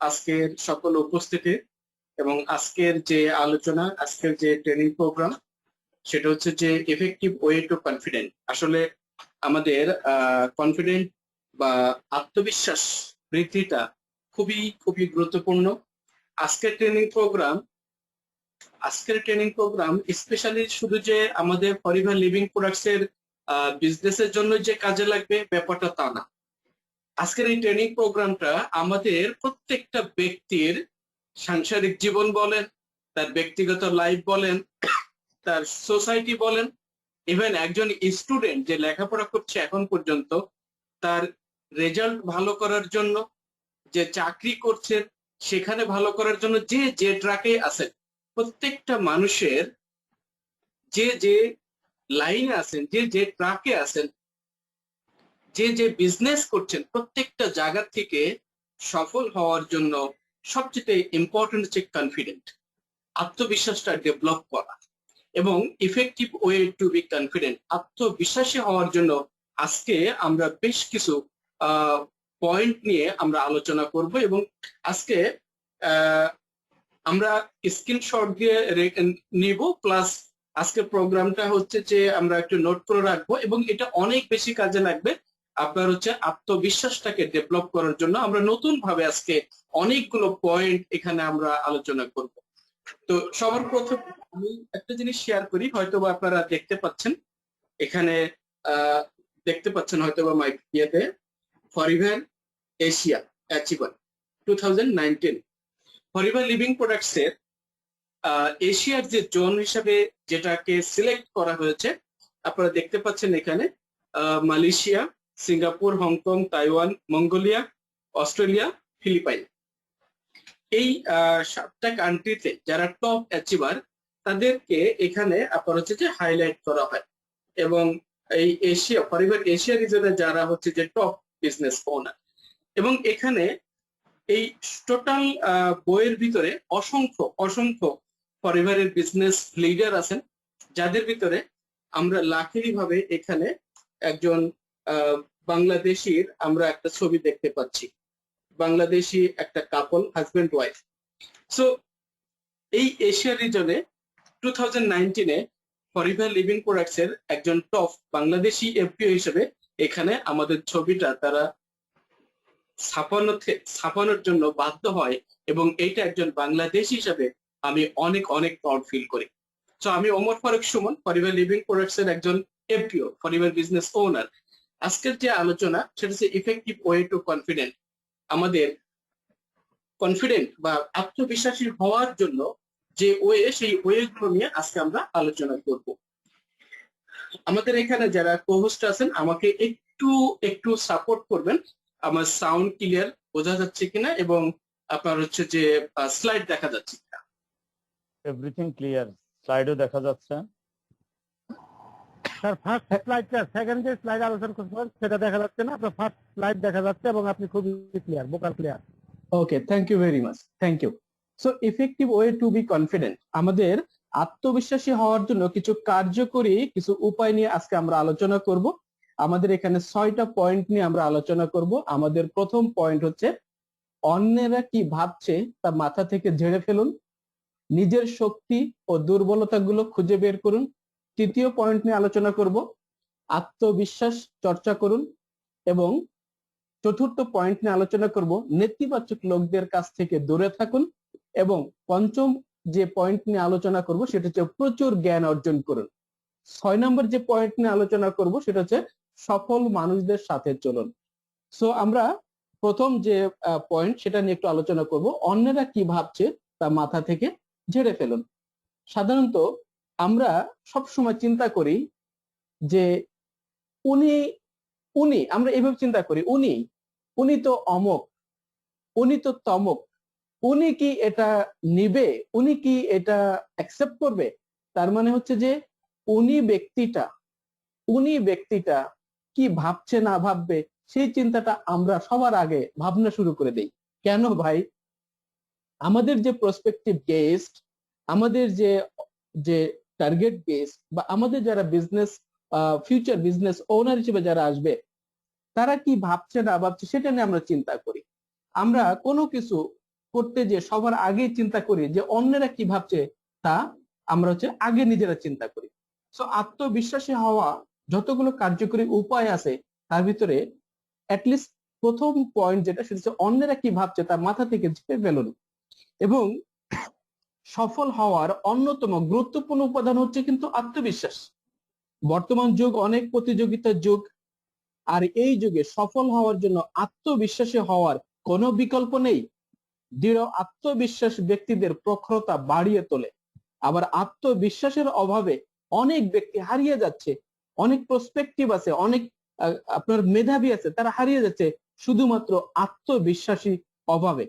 আজকের সকল উপস্থিতি এবং আজকের যে আলোচনা, আজকের যে ট্রেনিং প্রোগ্রাম, সেটা হচ্ছে যে এফেক্টিভ ওয়ে টু কনফিডেন্ট। আসলে আমাদের কনফিডেন্ট বা আত্মবিশ্বাস বৃদ্ধিটা খুবই খুবই গুরুত্বপূর্ণ। আজকের ট্রেনিং প্রোগ্রাম স্পেশালি শুধু যে আমাদের ফরিভার লিভিং প্রোডাক্টস এর বিজনেসের জন্য যে কাজে লাগবে ব্যাপারটা তা না। আজকের এই ট্রেনিং প্রোগ্রামটা আমাদের প্রত্যেকটা ব্যক্তির সাংসারিক জীবন বলেন, তার ব্যক্তিগত লাইফ বলেন, তার সোসাইটি বলেন, ইভেন একজন স্টুডেন্ট যে লেখাপড়া করছে এখন পর্যন্ত তার রেজাল্ট ভালো করার জন্য, যে চাকরি করছে সেখানে ভালো করার জন্য, যে ট্র্যাকে আছেন, প্রত্যেকটা মানুষের যে লাইনে আছেন, যে ট্র্যাকে আছেন, যে বিজনেস করছেন, প্রত্যেকটা জায়গা থেকে সফল হওয়ার জন্য সবচেয়ে ইম্পর্টেন্ট হচ্ছে কনফিডেন্ট, আত্মবিশ্বাসটা ডেভেলপ করা এবং effective way to be confident, আত্মবিশ্বাসী হওয়ার জন্য আজকে আমরা বেশ কিছু পয়েন্ট নিয়ে আমরা আলোচনা করব এবং আজকে আমরা স্ক্রিনশট দিয়ে নিব, প্লাস আজকে প্রোগ্রামটা হচ্ছে যে আমরা একটু নোট করে রাখবো এবং এটা অনেক বেশি কাজে লাগবে আপনার হচ্ছে আত্মবিশ্বাসটাকে ডেভেলপ করার জন্য। আমরা নতুন ভাবে আজকে অনেকগুলো পয়েন্ট এখানে আমরা আলোচনা করব। তো সবার প্রথম আমি একটা জিনিস শেয়ার করি, হয়তোবা আপনারা দেখতে পাচ্ছেন এখানে, দেখতে পাচ্ছেন হয়তোবা মাইক ইয়েতে, ফরিভার এশিয়া অ্যাচিভার 2019 ফরিভার লিভিং প্রোডাক্টস এর এশিয়ার যে জোন হিসাবে যেটাকে সিলেক্ট করা হয়েছে, আপনারা দেখতে পাচ্ছেন এখানে Malaysia, Singapore, Hong Kong, Taiwan, Mongolia, Australia, Philippines, এই 7টা কান্ট্রিতে যারা টপ অ্যাচিভার তাদেরকে এখানে আপনার হচ্ছে যে হাইলাইট করা হয় এবং এই এশিয়া ফরিভার এশিয়া রিজনে যারা হচ্ছে যে টপ বিজনেস ওনার, এবং এখানে এই টোটাল বইয়ের ভিতরে অসংখ্য অসংখ্য ফরিভারের বিজনেস লিডার আছেন, যাদের ভিতরে আমরা লাকিলি ভাবে এখানে একজন বাংলাদেশির আমরা একটা ছবি দেখতে পাচ্ছি, বাংলাদেশি একটা কাপল, হাজবেন্ড ওয়াইফ। সো এই এশিয়া রিজনে 2019-এ ফরিভার লিভিং প্রোডাক্টস এর একজন টপ বাংলাদেশি এফপিও হিসেবে এখানে আমাদের ছবিটা তারা ছাপানোর জন্য বাধ্য হয় এবং এইটা একজন বাংলাদেশি হিসেবে আমি অনেক অনেক প্রাউড ফিল করি। সো আমি ওমর ফারুক সুমন, ফরিভার লিভিং প্রোডাক্টস এর একজন এফপিও, ফরিভার বিজনেস ওনার। আজকের যে আলোচনা সেটা হচ্ছে ইফেক্টিভ ওয়ে টু কনফিডেন্ট। আমাদের কনফিডেন্ট বা আত্মবিশ্বাসী হওয়ার জন্য যে ওয়ে, সেই ওয়ে গুলো নিয়ে আজকে আমরা আলোচনা করব। আমাদের এখানে যারা কোহোস্ট আছেন আমাকে একটু একটু সাপোর্ট করবেন, আমার সাউন্ড ক্লিয়ার বোঝা যাচ্ছে কিনা এবং আপনার হচ্ছে যে স্লাইড দেখা যাচ্ছে কিনা। এভরিথিং ক্লিয়ার, স্লাইডও দেখা যাচ্ছে। স্যার ফার্স্ট স্লাইডটা, সেকেন্ড যে স্লাইড আলোচনা করছেন সেটা দেখা যাচ্ছে না, আপনার ফার্স্ট স্লাইড দেখা যাচ্ছে এবং আপনি খুবই clear, vocal clear. Okay, thank you very much, thank you. So effective way to be confident, আমাদের আত্মবিশ্বাসী হওয়ার জন্য কিছু কার্যকরী কিছু উপায় নিয়ে আজকে আমরা আলোচনা করব। আমাদের এখানে 6টা পয়েন্ট নিয়ে আমরা আলোচনা করব। আমাদের প্রথম পয়েন্ট হচ্ছে অন্যেরা কি ভাবছে তা মাথা থেকে ঝেড়ে ফেলুন, নিজের শক্তি ও দুর্বলতাগুলো খুঁজে বের করুন। তৃতীয় পয়েন্ট নিয়ে আলোচনা করব আত্মবিশ্বাস চর্চা করুন, এবং চতুর্থ পয়েন্ট নিয়ে আলোচনা করব নেতিবাচক লোকদের কাছ থেকে দূরে থাকুন, এবং পঞ্চম যে পয়েন্ট নিয়ে আলোচনা করব সেটা হচ্ছে প্রচুর জ্ঞান অর্জন করুন। 6 নম্বর যে পয়েন্ট নিয়ে আলোচনা করব সেটা হচ্ছে সফল মানুষদের সাথে চলুন। সো আমরা প্রথম যে পয়েন্ট সেটা নিয়ে একটু আলোচনা করব, অন্যরা কি ভাবছে তা মাথা থেকে ঝেড়ে ফেলুন। সাধারণত আমরা সব সময় চিন্তা করি যে উনি উনি আমরা এইভাবে চিন্তা করি, উনি তো অমক, উনি তো তমক, উনি কি এটা নিবে, উনি কি এটা অ্যাকসেপ্ট করবে। তার মানে হচ্ছে যে উনি ব্যক্তিটা কি ভাবছে না ভাববে সেই চিন্তাটা আমরা সবার আগে ভাবনা শুরু করে দেই। কেন ভাই? আমাদের যে প্রসপেক্টিভ গেস্ট, আমাদের যে টার্গেট গেস্ট বা আমাদের যারা বিজনেস ফিউচার বিজনেস ওনার হিসেবে যারা আসবে, তারা কি ভাবছে না ভাবছে সেটা নিয়ে আমরা চিন্তা করি। আমরা কোনো কিছু করতে যে সবার আগে চিন্তা করি যে অন্যেরা কি ভাবছে, তা আমরা হচ্ছে আগে নিজেরা চিন্তা করি। সো আত্মবিশ্বাসী হওয়া যতগুলো কার্যকরী উপায় আছে তার ভিতরে অ্যাটলিস্ট প্রথম পয়েন্ট যেটা, সেটা হচ্ছে অন্যেরা কি ভাবছে তার মাথা থেকে ঝেড়ে ফেলুন। এবং সফল হওয়ার অন্যতম গুরুত্বপূর্ণ উপাদান হচ্ছে কিন্তু আত্মবিশ্বাস। বর্তমান যুগ অনেক প্রতিযোগিতার যুগ, আর এই যুগে সফল হওয়ার জন্য আত্মবিশ্বাসী হওয়ার কোনো বিকল্প নেই। দৃঢ় আত্মবিশ্বাস ব্যক্তিদের প্রখরতা বাড়িয়ে তোলে, আবার আত্মবিশ্বাসের অভাবে অনেক ব্যক্তি হারিয়ে যাচ্ছে। অনেক প্রসপেক্টিভ আছে, অনেক আপনার মেধাবী আছে, তারা হারিয়ে যাচ্ছে শুধুমাত্র আত্মবিশ্বাসী অভাবে।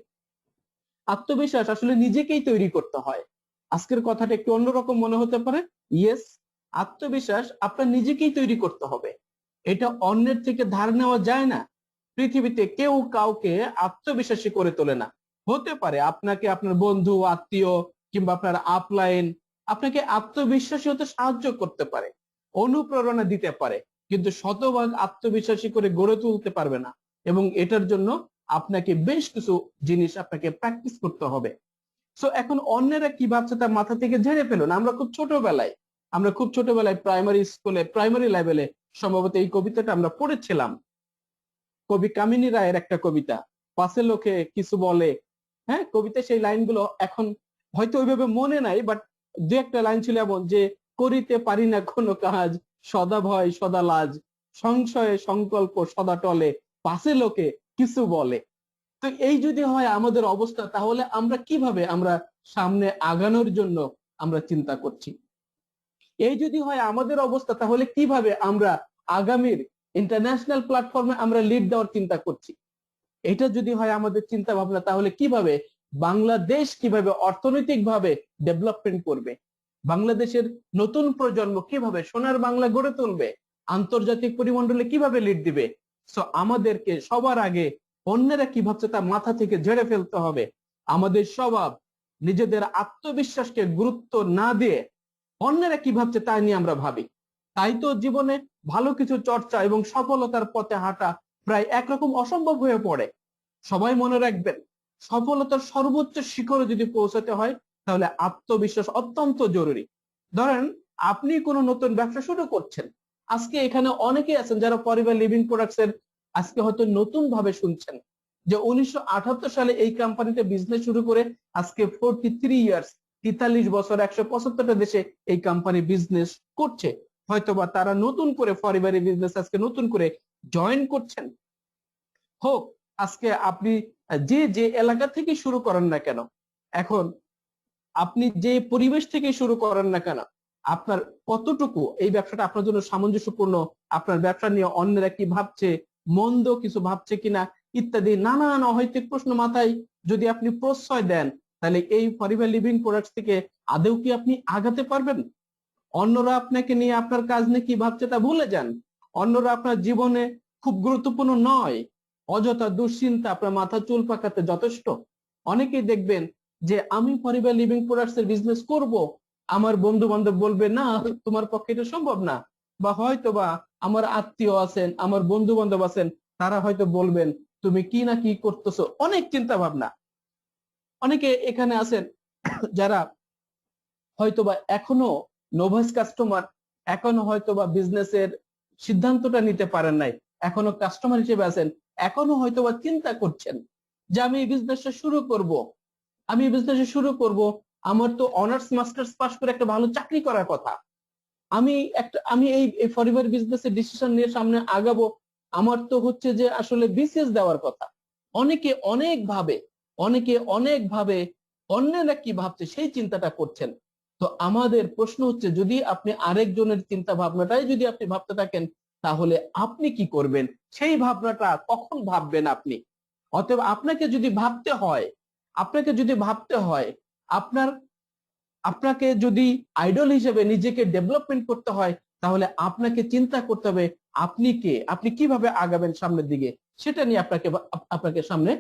আত্মবিশ্বাস আসলে নিজেকেই তৈরি করতে হয়। আজকের কথাটা একটু অন্যরকম মনে হতে পারে। ইয়েস, আত্মবিশ্বাস আপনার নিজেকেই তৈরি করতে হবে, এটা অন্যের থেকে ধার নেওয়া যায় না। পৃথিবীতে কেউ কাউকে আত্মবিশ্বাসী করে তোলে না। হতে পারে আপনাকে আপনার বন্ধু, আত্মীয় কিংবা আপনার আপলাইন আপনাকে আত্মবিশ্বাসী হতে সাহায্য করতে পারে, অনুপ্রেরণা দিতে পারে, কিন্তু শতভাগ আত্মবিশ্বাসী করে গড়ে তুলতে পারবে না। এবং এটার জন্য আপনাকে বেশ কিছু জিনিস আপনাকে প্র্যাকটিস করতে হবে। সো এখন অন্যেরা কি ভাবছে তার মাথা থেকে ঝেড়ে ফেলুন। আমরা খুব ছোটবেলায় প্রাইমারি স্কুলে, প্রাইমারি লেভেলে সম্ভবত এই কবিতাটা আমরা পড়েছিলাম। কবি কামিনী রায়ের একটা কবিতা, পাশে লোকে কিছু বলে। হ্যাঁ, কবিতা সেই লাইনগুলো এখন হয়তো ওইভাবে মনে নাই, বাট দু একটা লাইন ছিল এমন যে, করিতে পারি না কোনো কাজ, সদা ভয় সদা লাজ, সংশয়ে সংকল্প সদা টলে, পাশে লোকে কিছু বলে। তো এই যদি হয় আমাদের অবস্থা, তাহলে আমরা কিভাবে আমরা সামনে আগানোর জন্য আমরা চিন্তা করছি। এই যদি হয় আমাদের অবস্থা, তাহলে কিভাবে আমরা আগামীর ইন্টারন্যাশনাল প্ল্যাটফর্মে আমরা লিড দেওয়ার চিন্তা করছি। এটা যদি হয় আমাদের চিন্তা ভাবনা, তাহলে কিভাবে বাংলাদেশ কিভাবে অর্থনৈতিকভাবে ডেভেলপমেন্ট করবে, বাংলাদেশের নতুন প্রজন্ম কিভাবে সোনার বাংলা গড়ে তুলবে, আন্তর্জাতিক পরিমণ্ডলে কিভাবে লিড দিবে। সো আমাদেরকে সবার আগে অন্যেরা কি ভাবছে তা মাথা থেকে ঝেড়ে ফেলতে হবে। আমাদের স্বভাব নিজেদের আত্মবিশ্বাসকে গুরুত্ব না দিয়ে অন্যেরা কি ভাবছে তাই নিয়ে আমরা ভাবি। তাই তো জীবনে ভালো কিছু চর্চা এবং সফলতার পথে হাঁটা প্রায় একরকম অসম্ভব হয়ে পড়ে। সবাই মনে রাখবেন, সফলতার সর্বোচ্চ শিখরে যদি পৌঁছাতে হয়, তাহলে আত্মবিশ্বাস অত্যন্ত জরুরি। ধরেন আপনি কোনো নতুন ব্যবসা শুরু করছেন, আজকে এখানে অনেকেই আছেন যারা পরিবার লিভিং প্রোডাক্টস এর আজকে হয়তো নতুন ভাবে শুনছেন যে 1978 সালে এই কোম্পানিতে বিজনেস শুরু করে আজকে 43 ইয়ার্স, 43 বছর 175টা দেশে এই কোম্পানি বিজনেস করছে। হয়তোবা তারা নতুন করে পরিবারের বিজনেস আজকে নতুন করে জয়েন করছেন। হোক আজকে আপনি যে যে এলাকা থেকে শুরু করেন না কেন, এখন আপনি যে পরিবেশ থেকে শুরু করেন না কেন, আপনার কতটুকু এই ব্যবসাটা আপনার জন্য সামঞ্জস্যপূর্ণ, আপনার ব্যবসা নিয়ে অন্যরা কি ভাবছে, মন্দ কিছু ভাবছে কিনা, ইত্যাদি নানান অহৈতুক প্রশ্ন মাথায় যদি আপনি প্রশ্রয় দেন, তাহলে এই পরিবার লিভিং প্রোডাক্টস থেকে আদৌ কি আপনি আগাতে পারবেন? অন্যরা আপনাকে নিয়ে আপনার কাজ নিয়ে কি ভাবছে তা ভুলে যান। অন্যরা আপনার জীবনে খুব গুরুত্বপূর্ণ নয়। অযথা দুশ্চিন্তা আপনার মাথা চুল পাকাতে যথেষ্ট। অনেকেই দেখবেন যে আমি পরিবার লিভিং প্রোডাক্টস এর বিজনেস করব, আমার বন্ধু বান্ধব বলবে না তোমার পক্ষে এটা সম্ভব না, বা হয়তো বা আমার আত্মীয় আছেন, আমার বন্ধু বান্ধব আছেন, তারা হয়তো বলবেন তুমি কি না কি করতেছো। অনেক চিন্তা ভাবনা। অনেকে এখানে আছেন যারা হয়তোবা এখনো নোভাস কাস্টমার, এখনো হয়তোবা বিজনেসের সিদ্ধান্তটা নিতে পারেন নাই, এখনো কাস্টমার হিসেবে আছেন, এখনো হয়তোবা চিন্তা করছেন যে আমি এই বিজনেসটা শুরু করব, আমার তো অনার্স মাস্টার্স পাস করে একটা ভালো চাকরি করার কথা, আমি এই পরিবার বিজনেসের ডিসিশন নিয়ে সামনে আগাবো, আমার তো হচ্ছে যে আসলে বিসিএস দেওয়ার কথা। অনেকে অনেক ভাবে অন্যরা কি ভাবছে সেই চিন্তাটা করছেন। তো আমাদের প্রশ্ন হচ্ছে, যদি আপনি আরেকজনের চিন্তা ভাবনাটাই যদি আপনি ভাবতে থাকেন, তাহলে আপনি কি করবেন? সেই ভাবনাটা কখন ভাববেন আপনি? অতএব আপনাকে যদি ভাবতে হয়, আপনাকে যদি আইডল হিসেবে নিজেকে ডেভেলপমেন্ট করতে হয়, তাহলে আপনাকে চিন্তা করতে হবে আপনি কিভাবে আগাবেন সামনের দিকে, সেটা নিয়ে আপনাকে সামনে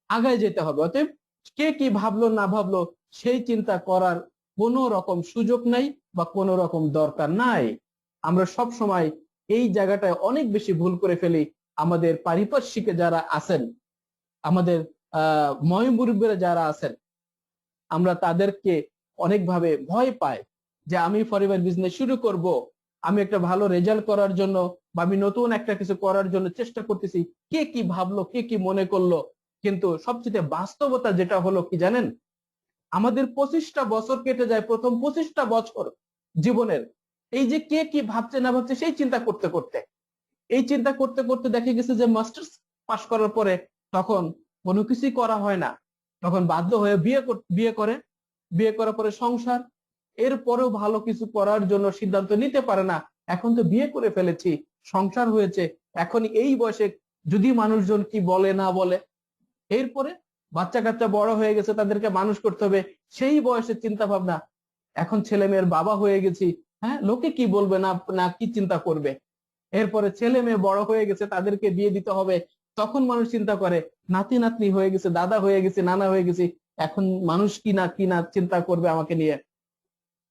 আগায় যেতে হবে। অতএব কে কি ভাবলো না ভাবলো সেই চিন্তা করার কোনো রকম সুযোগ নাই বা কোনো রকম দরকার নাই। আমরা সব সময় এই জায়গাটায় অনেক বেশি ভুল করে ফেলি। আমাদের পারিপার্শ্বিকে যারা আছেন, আমাদের ময় মুরব্বীরা যারা আছেন আমরা তাদেরকে অনেকভাবে ভয় পাই যে আমি পরিবার বিজনেস শুরু করব, আমি একটা ভালো রেজাল্ট করার জন্য বা আমি নতুন একটা কিছু করার জন্য চেষ্টা করতেছি, কে কি ভাবলো, কে কি মনে করলো। কিন্তু সবচেয়ে বাস্তবতা যেটা হলো কি জানেন, আমাদের 25টা বছর কেটে যায়, প্রথম 25টা বছর জীবনের এই যে কে কি ভাবছে না ভাবছে সেই চিন্তা করতে করতে, এই চিন্তা করতে করতে দেখা গেছে যে মাস্টার্স পাশ করার পরে তখন কোনো কিছুই করা হয় না, তখন বাধ্য হয়ে বিয়ে করে, বিয়ে করার পরে সংসার, এরপরেও ভালো কিছু করার জন্য সিদ্ধান্ত নিতে পারে না। এখন তো বিয়ে করে ফেলেছি, সংসার হয়েছে, এখন এই বয়সে যদি মানুষজন কি বলে না বলে, এরপরে বাচ্চা কাচ্চা বড় হয়ে গেছে, তাদেরকে মানুষ করতে হবে, সেই বয়সের চিন্তা ভাবনা, এখন ছেলে মেয়ের বাবা হয়ে গেছি, হ্যাঁ লোকে কি বলবে না না কি চিন্তা করবে, এরপরে ছেলে মেয়ে বড় হয়ে গেছে, তাদেরকে বিয়ে দিতে হবে, তখন মানুষ চিন্তা করে নাতি নাতনি হয়ে গেছে, দাদা হয়ে গেছে, নানা হয়ে গেছি, এখন মানুষ কি না চিন্তা করবে আমাকে নিয়ে।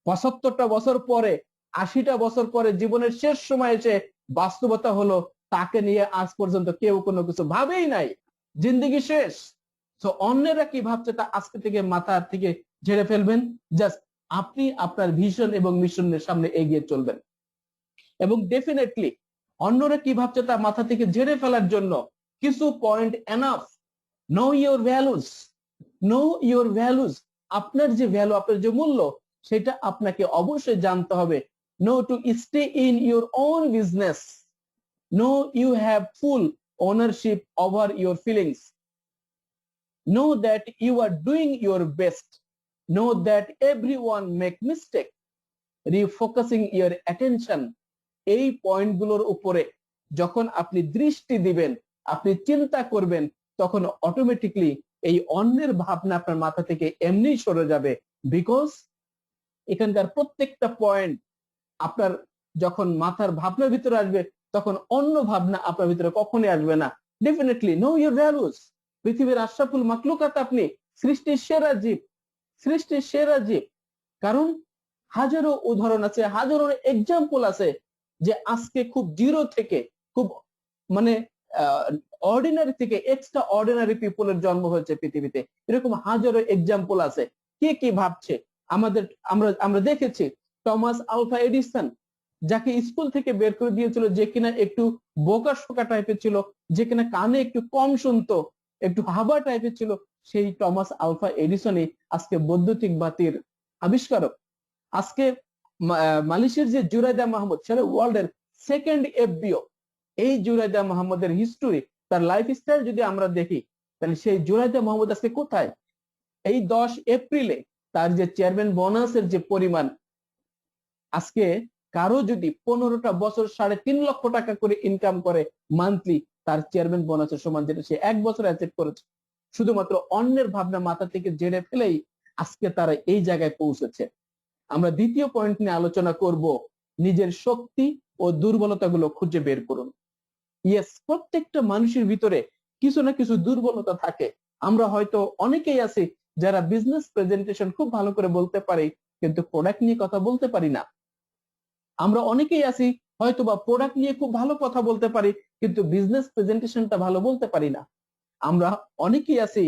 75টা বছর পরে, 80টা বছর পরে জীবনের শেষ সময় এসে বাস্তবতা হলো তাকে নিয়ে আজ পর্যন্ত কেউ কোনো কিছু ভাবেই নাই, জিন্দেগি শেষ। তো অন্যেরা কি ভাবছে তা আজকে থেকে মাথা থেকে ঝেড়ে ফেলবেন, জাস্ট আপনি আপনার ভিশন এবং মিশনের সামনে এগিয়ে চলবেন। এবং ডেফিনেটলি অন্যরা কি ভাবছে তা মাথা থেকে ঝেড়ে ফেলার জন্য কিছু point enough. No your values, no your values, আপনার যে ভ্যালু, আপনার যে মূল্য, সেটা আপনাকে অবশ্যই জানতে হবে। Know to stay in your own business, know you have full ownership over your feelings, know that you are doing your best, know that everyone make mistake, refocusing your attention. এই পয়েন্টগুলোর উপরে যখন আপনি দৃষ্টি দিবেন, আপনি চিন্তা করবেন, তখন অটোমেটিকলি এই অন্যের ভাবনা আপনার মাথা থেকে এমনি সরে যাবে। বিকজ এখানকার প্রত্যেকটা পয়েন্ট আপনার যখন মাথার ভাবনার ভিতরে আসবে, তখন অন্য ভাবনা আপনার ভিতরে কখনোই আসবে না। Definitely no your values. পৃথিবীর আশরাফুল মাখলুকাত আপনি, সৃষ্টির সেরা জীব, সৃষ্টির সেরা জীব। কারণ হাজারো উদাহরণ আছে, হাজারো এক্সাম্পল আছে যে আজকে খুব জিরো থেকে, খুব মানে অর্ডিনারি থেকে এক্সট্রা অর্ডিনারি পিপলের জন্ম হয়েছে পৃথিবীতে। এরকম হাজারো এক্সাম্পল আছে। কে কি ভাবছে আমাদের, আমরা দেখেছি টমাস আলভা এডিসন, যাকে স্কুল থেকে বের করে দিয়েছিল, যে কিনা একটু বোকা শোকা টাইপের ছিল, যে কিনা কানে একটু কম শুনতো, একটু হাবা টাইপের ছিল, সেই টমাস আলভা এডিসনই আজকে বৈদ্যুতিক বাতির আবিষ্কারক। আজকে মালয়েশিয়ার যে জুরাইদা মাহমুদ, সেটা ওয়ার্ল্ডের সেকেন্ড এফবিও। এই জুরাইদা মাহমুদের হিস্টোরি, তার লাইফস্টাইল যদি আমরা দেখি, তাহলে সেই জুরাইদা মাহমুদ আজকে কোথায়? এই 10 এপ্রিলে তার যে চেয়ারম্যান বোনাসের যে পরিমাণ, আজকে কারো যদি 15টা বছর 3.5 লক্ষ টাকা করে ইনকাম করে মান্থলি, তার চেয়ারম্যান বোনাসের সমান, যেটা সে 1 বছর অ্যাচিভ করেছে। শুধুমাত্র অন্যের ভাবনা মাথা থেকে ঝেড়ে ফেলেই আজকে তারা এই জায়গায় পৌঁছেছে। আমরা দ্বিতীয় পয়েন্ট নিয়ে আলোচনা করব, নিজের শক্তি ও দুর্বলতাগুলো খুঁজে বের করুন। ইয়েস, প্রত্যেকটা মানুষের ভিতরে কিছু না কিছু দুর্বলতা থাকে। আমরা হয়তো অনেকেই আছি যারা বিজনেস প্রেজেন্টেশন খুব ভালো করে বলতে পারি, কিন্তু প্রোডাক্ট নিয়ে কথা বলতে পারি না। আমরা অনেকেই আছি হয়তো বা প্রোডাক্ট নিয়ে খুব ভালো কথা বলতে পারি, কিন্তু বিজনেস প্রেজেন্টেশনটা ভালো বলতে পারি না। আমরা অনেকেই আছি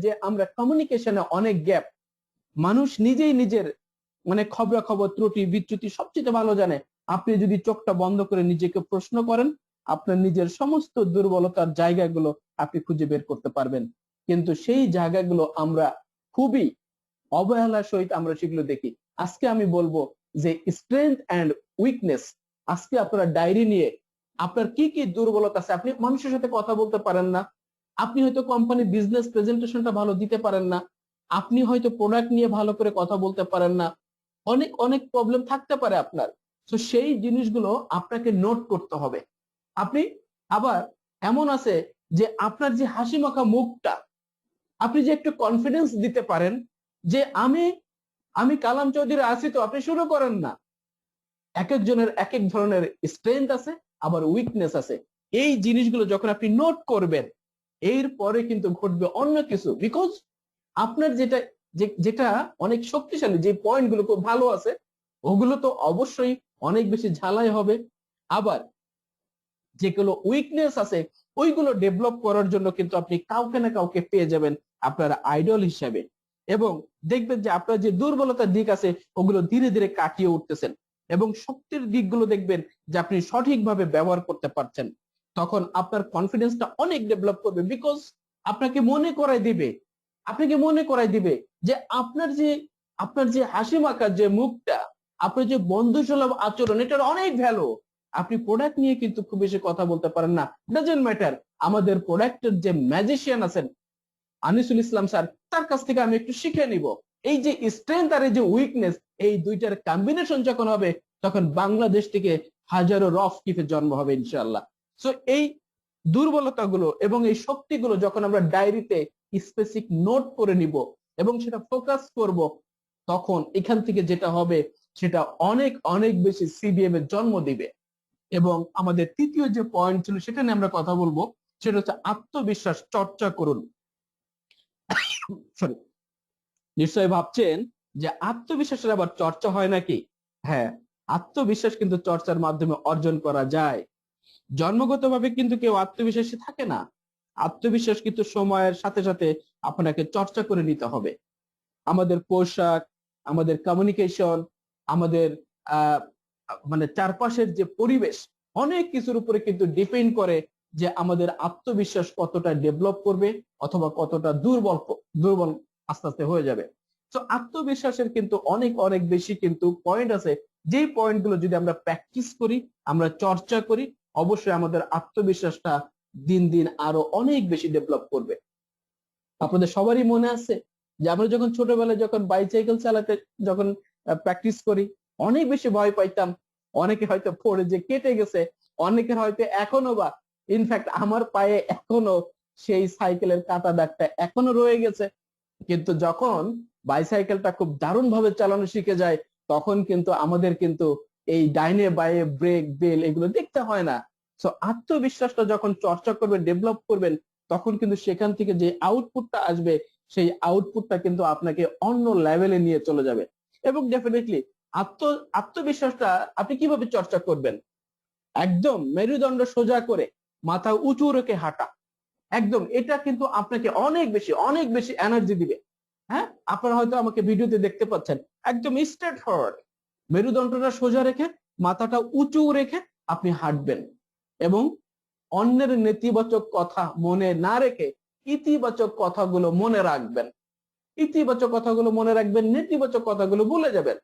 যে আমরা কমিউনিকেশনে অনেক গ্যাপ, মানুষ নিজেই নিজের মানে খবরাখবর, ত্রুটি বিচ্যুতি সবচেয়ে ভালো জানে। আপনি যদি চোখটা বন্ধ করে নিজেকে প্রশ্ন করেন, আপনার নিজের সমস্ত দুর্বলতার জায়গাগুলো আপনি খুঁজে বের করতে পারবেন। কিন্তু সেই জায়গাগুলো আমরা খুবই অবহেলার সহিত আমরা সেগুলো দেখি। আজকে আমি বলবো যে স্ট্রেংথ এন্ড উইকনেস, আজকে আপনারা ডায়েরি নিয়ে আপনার কি কি দুর্বলতা আছে। আপনি মানুষের সাথে কথা বলতে পারেন না, আপনি হয়তো কোম্পানি বিজনেস প্রেজেন্টেশনটা ভালো দিতে পারেন না, আপনি হয়তো প্রোডাক্ট নিয়ে ভালো করে কথা বলতে পারেন না, অনেক অনেক প্রবলেম থাকতে পারে আপনার। তো সেই জিনিসগুলো আপনাকে নোট করতে হবে। আপনি আবার এমন আছে যে আপনার যে হাসি মাখা মুখটা, আপনি যে একটু কনফিডেন্স দিতে পারেন যে আমি কালাম চৌধুরী আছি, তো আপনি শুরু করেন না। এক একজনের এক এক ধরনের স্ট্রেংথ আছে, আবার উইকনেস আছে। এই জিনিসগুলো যখন আপনি নোট করবেন, এরপরে কিন্তু ঘটবে অন্য কিছু। বিকজ আপনার যেটা অনেক শক্তিশালী, যে পয়েন্ট গুলো খুব ভালো আছে, ওগুলো তো অবশ্যই অনেক বেশি ঝালাই হবে। আবার যেগুলো উইকনেস আছে ওইগুলো ডেভেলপ করার জন্য কিন্তু আপনি কাউকে না কাউকে পেয়ে যাবেন আপনার আইডল হিসাবে, এবং দেখবেন যে আপনার যে দুর্বলতার দিক আছে ওগুলো ধীরে ধীরে কাটিয়ে উঠতেছেন, এবং শক্তির দিকগুলো দেখবেন যে আপনি সঠিকভাবে ব্যবহার করতে পারছেন। তখন আপনার কনফিডেন্সটা অনেক ডেভেলপ করবে, বিকজ আপনাকে মনে করাই দিবে যে আপনার যে হাসি মাখার যে মুখটা, আপনার যে বন্ধুসুলভ আচরণ, এটার অনেক ভ্যালু। আপনি প্রোডাক্ট নিয়ে কিন্তু খুব বেশি কথা বলতে পারেন না, ডাজন্ট ম্যাটার। আমাদের প্রোডাক্টের যে ম্যাজিশিয়ান আছেন আনিসুল ইসলাম স্যার, তার কাছ থেকে আমি একটু শিখে নিব। এই যে স্ট্রেংথ আর এই যে উইকনেস, এই দুইটার কম্বিনেশন যখন হবে তখন বাংলাদেশ থেকে হাজারো রফ কিফের জন্ম হবে ইনশাআল্লাহ। সো এই দুর্বলতাগুলো এবং এই শক্তিগুলো যখন আমরা ডায়েরিতে স্পেসিফিক নোট করে নিব এবং সেটা ফোকাস করব, তখন এখান থেকে যেটা হবে সেটা অনেক অনেক বেশি সিবিএম এর জন্ম দিবে। এবং আমাদের তৃতীয় যে পয়েন্ট ছিল সেটা নিয়ে আমরা কথা বলবো, সেটা হচ্ছে আত্মবিশ্বাস চর্চা করুন। সরি, নিশ্চয়ই ভাবছেন যে আত্মবিশ্বাসের আবার চর্চা হয় নাকি? হ্যাঁ, আত্মবিশ্বাস কিন্তু চর্চার মাধ্যমে অর্জন করা যায়। জন্মগতভাবে কিন্তু কেউ আত্মবিশ্বাসী থাকে না। আত্মবিশ্বাস কিন্তু সময়ের সাথে সাথে আপনাকে চর্চা করে নিতে হবে। আমাদের পোশাক, আমাদের কমিউনিকেশন, আমাদের মানে চারপাশের যে পরিবেশ, অনেক কিছুর উপরে কিন্তু ডিপেন্ড করে যে আমাদের আত্মবিশ্বাস কতটা ডেভেলপ করবে অথবা কতটা দুর্বল আস্তে আস্তে হয়ে যাবে। তো আত্মবিশ্বাসের কিন্তু অনেক অনেক বেশি কিন্তু পয়েন্ট আছে, যেই পয়েন্টগুলো যদি আমরা প্র্যাকটিস করি, আমরা চর্চা করি, অবশ্যই আমাদের আত্মবিশ্বাসটা দিন দিন আরো অনেক বেশি ডেভেলপ করবে। আপনাদের সবারই মনে আছে যে আমরা যখন ছোটবেলায় যখন বাইসাইকেল চালাতে যখন প্র্যাকটিস করি, অনেক বেশি ভয় পাইতাম। অনেকে হয়তো পড়ে যে কেটে গেছে, অনেকের হয়তো এখনো বা ইনফ্যাক্ট আমার পায়ে এখনো সেই সাইকেলের কাটা দাগটা এখনো রয়ে গেছে। কিন্তু যখন বাইসাইকেলটা খুব দারুণ ভাবে চালানো শিখে যায়, তখন কিন্তু আমাদের কিন্তু এই ডাইনে বায়ে ব্রেক বেল এগুলো দেখতে হয় না। সো আত্মবিশ্বাসটা যখন চর্চা করবেন, ডেভেলপ করবেন, তখন কিন্তু সেখান থেকে যে আউটপুটটা আসবে সেই আউটপুটটা কিন্তু আপনাকে অন্য লেভেলে নিয়ে চলে যাবে। এবং ডেফিনেটলি আত্মবিশ্বাসটা আপনি কিভাবে চর্চা করবেন? একদম মেরুদণ্ড সোজা করে মাথা উঁচু রেখে হাঁটা, একদম এটা কিন্তু আপনাকে অনেক বেশি এনার্জি দিবে। হ্যাঁ, আপনারা হয়তো আমাকে ভিডিওতে দেখতে পাচ্ছেন, একদম স্ট্রেট ফরওয়ার্ড, মেরুদণ্ডটা সোজা রেখে মাথাটা উঁচু রেখে আপনি হাঁটবেন, এবং অন্যের নেতিবাচক কথা মনে না রেখে ইতিবাচক কথাগুলো মনে রাখবেন। নেতিবাচক কথাগুলো ভুলে যাবেন।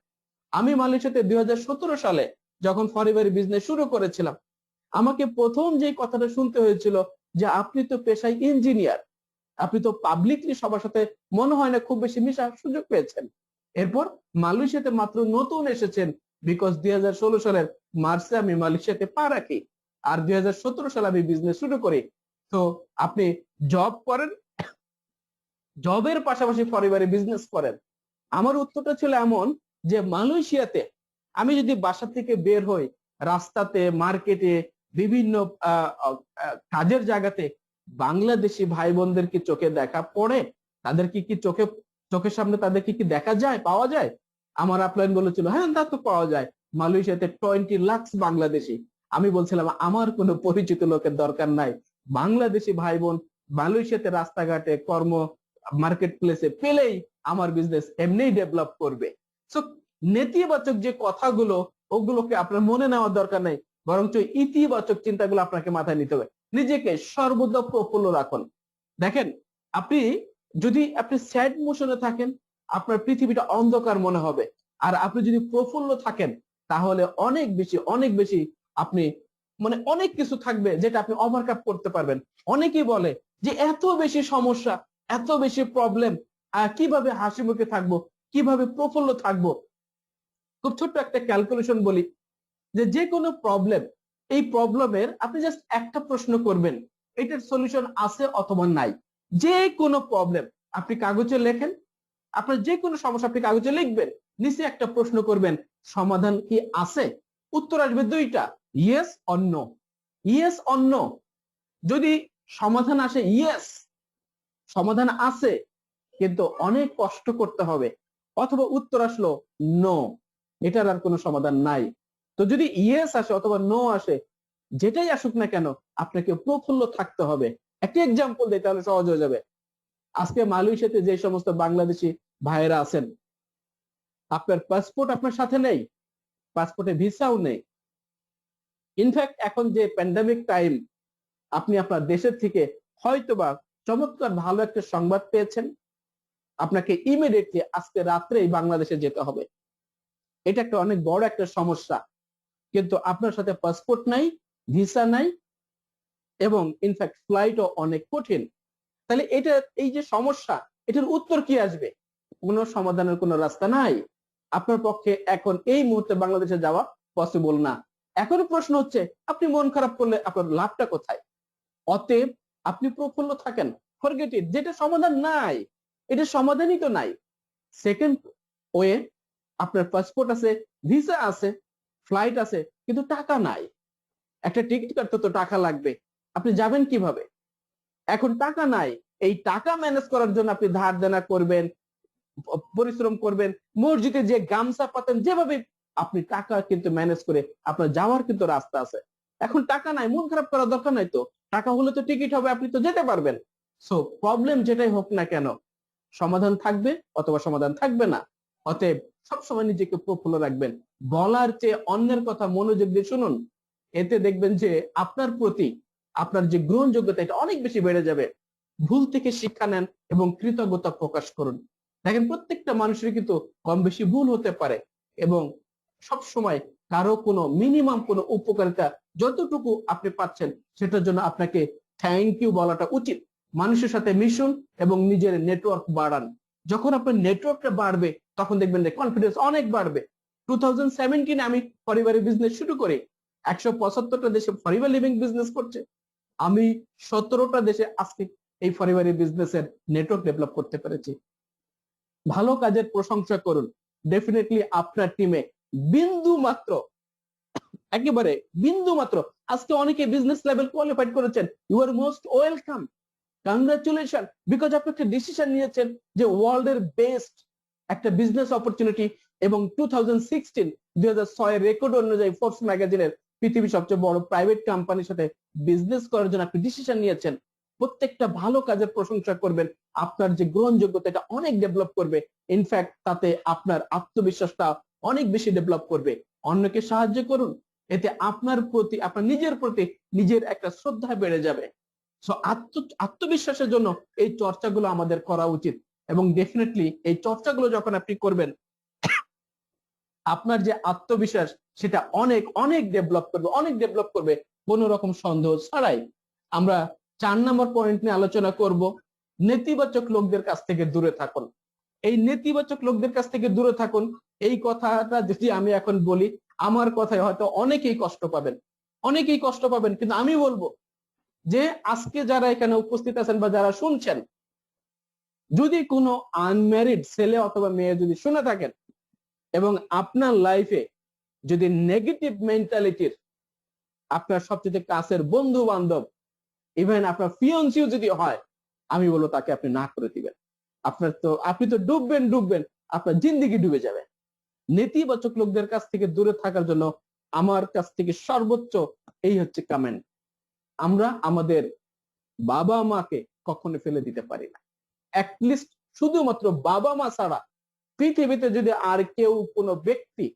আমি মালয়েশিয়াতে 2017 সালে যখন ফরিবারি বিজনেস শুরু করেছিলাম, আমাকে প্রথম যে কথাটা শুনতে হয়েছিল যে আপনি তো পেশায় ইঞ্জিনিয়ার, আপনি তো পাবলিকলি সবার সাথে মনে হয় না খুব বেশি মিশার সুযোগ পেয়েছেন। এরপর মালয়েশিয়াতে মাত্র নতুন এসেছেন, বিকজ 2016 সালের মার্চে আমি মালয়েশিয়াতে পা রাখি, আর 2017 সালে আমি বিজনেস শুরু করি। তো আপনি জব করেন, জবের পাশাপাশি পরিবারে বিজনেস করেন। আমার উত্তরটা ছিল এমন যে মালয়েশিয়াতে আমি যদি বাসা থেকে বের হই, রাস্তাতে, মার্কেটে, বিভিন্ন কাজের জায়গাতে বাংলাদেশি ভাই বোনদের কি চোখে দেখা পড়ে? তাদেরকে কি চোখের সামনে তাদেরকে কি দেখা যায়, পাওয়া যায়? আমার আপলাইন বলেছিল হ্যাঁ তা তো পাওয়া যায়, মালয়েশিয়াতে 20 লাখ বাংলাদেশি। আমি বলছিলাম আমার কোনো পরিচিত লোকের দরকার নাই, বাংলাদেশি ভাই বোন মালয়েশিয়াতে রাস্তাঘাটে, কর্ম মার্কেট প্লেসে পেলেই আমার বিজনেস এমনিই ডেভেলপ করবে। সো নেতিবাচক যে কথাগুলো ওগুলোকে আপনার মনে নেওয়ার দরকার নেই, বরঞ্চ ইতিবাচক চিন্তাগুলো আপনাকে মাথায় নিতে হবে। নিজেকে সর্বদা প্রফুল্ল রাখুন। দেখেন, যদি আপনি স্যাড মোশনে থাকেন, আপনার পৃথিবীটা অন্ধকার মনে হবে। আর আপনি যদি প্রফুল্ল থাকেন, তাহলে অনেক বেশি আপনি মানে অনেক কিছু থাকবে যেটা আপনি ওভারকাম করতে পারবেন। অনেকেই বলে যে এত বেশি সমস্যা, এত বেশি প্রবলেম, কিভাবে হাসি মুখে থাকবো, কিভাবে প্রফুল্ল থাকবো? খুব ছোট্ট একটা ক্যালকুলেশন বলি, যে কোনো প্রবলেম, এই প্রবলেমের আপনি জাস্ট একটা প্রশ্ন করবেন, এটার সলিউশন আছে অথবা নাই। যে কোনো প্রবলেম আপনি কাগজে লেখেন, আপনার যে কোনো সমস্যা আপনি কাগজে লিখবেন, নিচে একটা প্রশ্ন করবেন, সমাধান কি আছে? উত্তর আসবে দুইটা, yes or no. Yes or no. যদি সমাধান আসে ইয়েস, সমাধান আছে কিন্তু অনেক কষ্ট করতে হবে, অথবা উত্তর আসলো নো, এটার আর কোনো সমাধান নাই। তো যদি ইয়েস আসে অথবা নো আসে, যেটাই আসুক না কেন আপনাকে প্রফুল্ল থাকতে হবে। একটা এক্সাম্পল দিই তাহলে সহজ হয়ে যাবে। আজকে মালয়েশিয়াতে যে সমস্ত বাংলাদেশি ভাইয়েরা আছেন, আপনার পাসপোর্ট আপনার সাথে নেই, পাসপোর্টে ভিসাও নেই। ইনফ্যাক্ট এখন যে প্যান্ডামিক টাইম, আপনি আপনার দেশের থেকে হয়তোবা চমৎকার ভালো একটা সংবাদ পেয়েছেন, আপনাকে ইমিডিয়েটলি আজকে রাত্রেই বাংলাদেশে যেতে হবে। এটা একটা অনেক বড় একটা সমস্যা, কিন্তু আপনার সাথে পাসপোর্ট নাই, ভিসা নাই, এবং ইনফ্যাক্ট ফ্লাইটও অনেক কঠিন। তাহলে এটা, এই যে সমস্যা, এটার উত্তর কি আসবে? কোনো সমাধানের কোনো রাস্তা নাই। আপনার পক্ষে এখন এই মুহূর্তে বাংলাদেশে যাওয়া পসিবল না। এখন প্রশ্ন হচ্ছে, আপনি মন খারাপ করলে আপনার লাভটা কোথায়? অতএব আপনি প্রফুল্ল থাকেন, ফরগেট ইট। যেটা সমাধান নাই, এটা সমাধানই তো নাই। সেকেন্ড ওয়ে, আপনার পাসপোর্ট আছে, ভিসা আছে, ফ্লাইট আছে, কিন্তু টাকা নাই। একটা টিকিট কাটতে তো টাকা লাগবে, আপনি যাবেন কিভাবে? এখন টাকা নাই, এই টাকা ম্যানেজ করার জন্য আপনি ধার দেনা করবেন, পরিশ্রম করবেন, মসজিদে যে গামছা পাতেন, যেভাবে আপনি টাকা কিন্তু ম্যানেজ করে আপনার যাওয়ার কিন্তু রাস্তা আছে। এখন টাকা নাই, মন খারাপ করার দরকার নাই তো, টাকা হলে তো টিকিট হবে, আপনি তো যেতে পারবেন। সো প্রবলেম যেটাই হোক না কেন, সমাধান থাকবে অথবা সমাধান থাকবে না। অতএব সবসময় নিজেকে প্রফুল্ল রাখবেন, বলার চেয়ে অন্যের কথা মনোযোগ দিয়ে শুনুন। এতে দেখবেন যে আপনার প্রতি আপনার যে গ্রহণযোগ্যতা, এটা অনেক বেশি বেড়ে যাবে। ভুল থেকে শিক্ষা নেন এবং কৃতজ্ঞতা প্রকাশ করুন। দেখেন, প্রত্যেকটা মানুষের কিন্তু কম বেশি ভুল হতে পারে, এবং সব সময় কারো কোনো মিনিমাম কোনো উপকারিতা যতটুকু আপনি পাচ্ছেন, সেটার জন্য আপনাকে থ্যাংক ইউ বলাটা উচিত। মানুষের সাথে মিশুন এবং নিজের নেটওয়ার্ক বাড়ান। যখন আপনার নেটওয়ার্কটা বাড়বে, তখন দেখবেন যে কনফিডেন্স অনেক বাড়বে। 2017 আমি পরিবারের বিজনেস শুরু করি, 175টা দেশে ফরিবার লিভিং বিজনেস করছে। আমি 17টা দেশে আজকে এই ফরিবারের বিজনেসের নেটওয়ার্ক ডেভেলপ করতে পেরেছি। ভালো কাজের প্রশংসা করুন। ডেফিনেটলি আপনার টিমে বিন্দু মাত্র, একেবারে বিন্দু মাত্র, আজকে অনেকে বিজনেস লেভেল কোয়ালিফাইড করেছেন, you are most welcome, congratulation, because আপনি একটা ডিসিশন নিয়েছেন যে ওয়ার্ল্ড এর বেস্ট একটা বিজনেস অপরচুনিটি, এবং 2006 রেকর্ড অনুযায়ী ফোর্বস ম্যাগাজিনের পৃথিবীর সবচেয়ে বড় প্রাইভেট কোম্পানির সাথে বিজনেস করার জন্য আপনি ডিসিশন নিয়েছেন। প্রত্যেকটা ভালো কাজের প্রশংসা করবেন, আপনার যে গ্রহণযোগ্যতা এটা অনেক ডেভেলপ করবে। ইনফ্যাক্ট তাতে আপনার আত্মবিশ্বাসটা অনেক বেশি ডেভেলপ করবে। অন্যকে সাহায্য করুন, এতে আপনার প্রতি, আপনার নিজের প্রতি নিজের একটা শ্রদ্ধা বেড়ে যাবে। সো আত্মবিশ্বাসের জন্য এই চর্চাগুলো আমাদের করা উচিত, এবং ডেফিনেটলি এই চর্চাগুলো যখন আপনি করবেন, আপনার যে আত্মবিশ্বাস সেটা অনেক অনেক ডেভেলপ করবে, অনেক ডেভেলপ করবে, কোনো রকম সন্দেহ ছাড়াই। আমরা 4 নম্বর পয়েন্ট নিয়ে আলোচনা করব, নেতিবাচক লোকদের কাছ থেকে দূরে থাকুন। এই নেতিবাচক লোকদের কাছ থেকে দূরে থাকুন, এই কথাটা যদি আমি এখন বলি, আমার কথায় হয়তো অনেকেই কষ্ট পাবেন, অনেকেই কষ্ট পাবেন, কিন্তু আমি বলবো যে আজকে যারা এখানে উপস্থিত আছেন বা যারা শুনছেন, যদি কোনো আনম্যারিড ছেলে অথবা মেয়ে যদি শুনে থাকেন, এবং আপনার লাইফে যদি নেগেটিভ মেন্টালিটির আপনার সবচেয়ে কাছের বন্ধু বান্ধব, ইভেন আপনার ফিয়ন্সিও যদি হয়, আমি বলবো তাকে আপনি না করে দিবেন। আপনি তো ডুববেন, আপনার জিন্দেগি ডুবে যাবে। নেতিবাচক লোকদের কাছ থেকে দূরে থাকার জন্য আমার কাছ থেকে সর্বোচ্চ এই হচ্ছে কমেন্ট, আমরা আমাদের বাবা মাকে কখনো ফেলে দিতে পারি না। অ্যাটলিস্ট শুধুমাত্র বাবা মা ছাড়া পৃথিবীতে যদি আর কেউ, কোনো ব্যক্তি,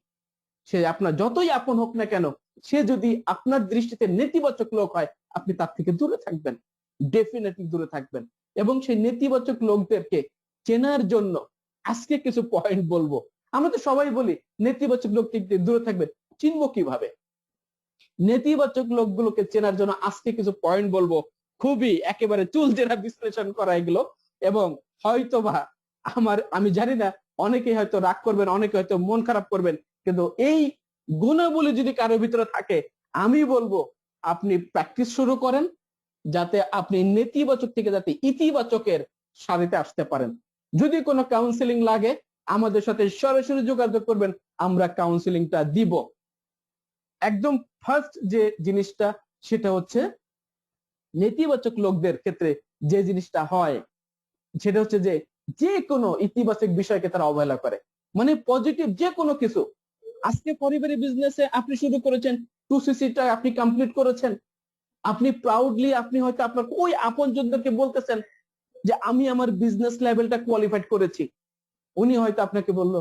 সে আপনার যতই আপন হোক না কেন, সে যদি আপনার দৃষ্টিতে নেতিবাচক লোক হয়, আপনি তার থেকে দূরে থাকবেন, ডেফিনেটলি দূরে থাকবেন। এবং সেই নেতিবাচক লোকদেরকে চেনার জন্য আজকে কিছু পয়েন্ট বলবো। আমরা তো সবাই বলি নেতিবাচক লোক থেকে দূরে থাকবেন, চিনবো কিভাবে? নেতিবাচক লোকগুলোকে চেনার জন্য আজকে কিছু পয়েন্ট বলবো, খুবই একেবারে চুলচেরা বিশ্লেষণ করা এগুলো। এবং হয়তোবা আমি জানি না, অনেকে হয়তো রাগ করবেন, অনেকে হয়তো মন খারাপ করবেন, কিন্তু এই গুণাবলী যদি কারোর ভিতরে থাকে, আমি বলবো আপনি প্র্যাকটিস শুরু করেন, যাতে আপনি নেতিবাচক থেকে যাতে ইতিবাচকের সারিতে আসতে পারেন। যদি কোনো কাউন্সিলিং লাগে, আমাদের সাথে সরাসরি যোগাযোগ করবেন, আমরা কাউন্সিলিংটা দিব। একদম ফার্স্ট যে জিনিসটা, সেটা হচ্ছে নেতিবাচক লোকদের ক্ষেত্রে যে জিনিসটা হয়, সেটা হচ্ছে যে কোনো ইতিবাচক বিষয়কে তারা অবহেলা করে। মানে পজিটিভ যে কোনো কিছু। আজকে পরিবারের বিজনেসে আপনি শুরু করেছেন, 2cc-টা আপনি কমপ্লিট করেছেন, আপনি প্রাউডলি আপনি হয়তো আপনার ওই আপনজনদেরকে বলতেছেন যে আমি আমার বিজনেস লেভেলটা কোয়ালিফাইড করেছি। উনি হয়তো আপনাকে বললো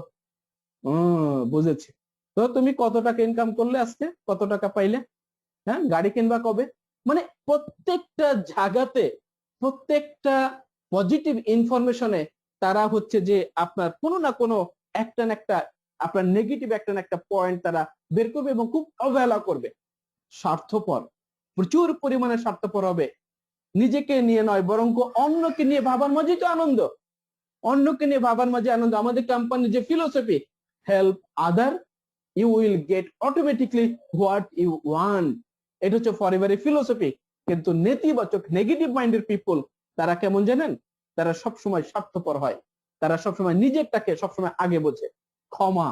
বুঝেছি, তো তুমি কত টাকা ইনকাম করলে আজকে, কত টাকা পাইলে, হ্যাঁ গাড়ি কিনবা কবে? মানে প্রত্যেকটা জায়গাতে প্রত্যেকটা পজিটিভ ইনফরমেশনে তারা হচ্ছে যে আপনার কোনো না কোনো একটা না একটা আপনার নেগেটিভ একটা না একটা পয়েন্ট তারা বের করবে এবং খুব অবহেলা করবে। স্বার্থপর, প্রচুর পরিমাণে স্বার্থপর হবে। নিজেকে নিয়ে নয় বরং অন্যকে নিয়ে ভাবার মাঝেই তো আনন্দ। অন্যকে নিয়ে ভাবার মাঝে আনন্দ। আমাদের কোম্পানির যে philosophy, help other, you will get automatically what you want. এটা হচ্ছে ফরএভারের ফিলোসফি। কিন্তু নেতিবাচক নেগেটিভ মাইন্ডের পিপল তারা কেমন জানেন? তারা সবসময় স্বার্থপর হয়, তারা সবসময় নিজেরটাকে সবসময় আগে বোঝে। ক্ষমা,